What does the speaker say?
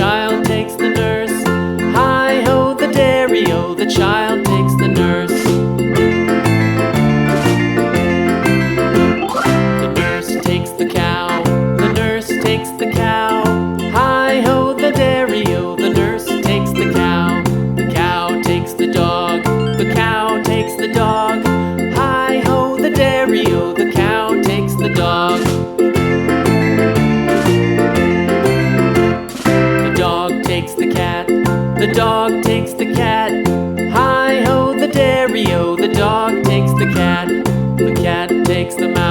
child takes the nurse. Hi-ho, the dairy-o, the child takes the nurse. The nurse takes the cow, the nurse takes the cow. Hi-ho, the dairy-o, the nurse takes the cow. The cow takes the dog, the cow takes the dog. Hi-ho, the dairy-o, the cow takes the dog. The dog takes the cat, the dog takes the cat. Hi-ho, the dairy-o, the dog takes the cat. The cat takes the mouse.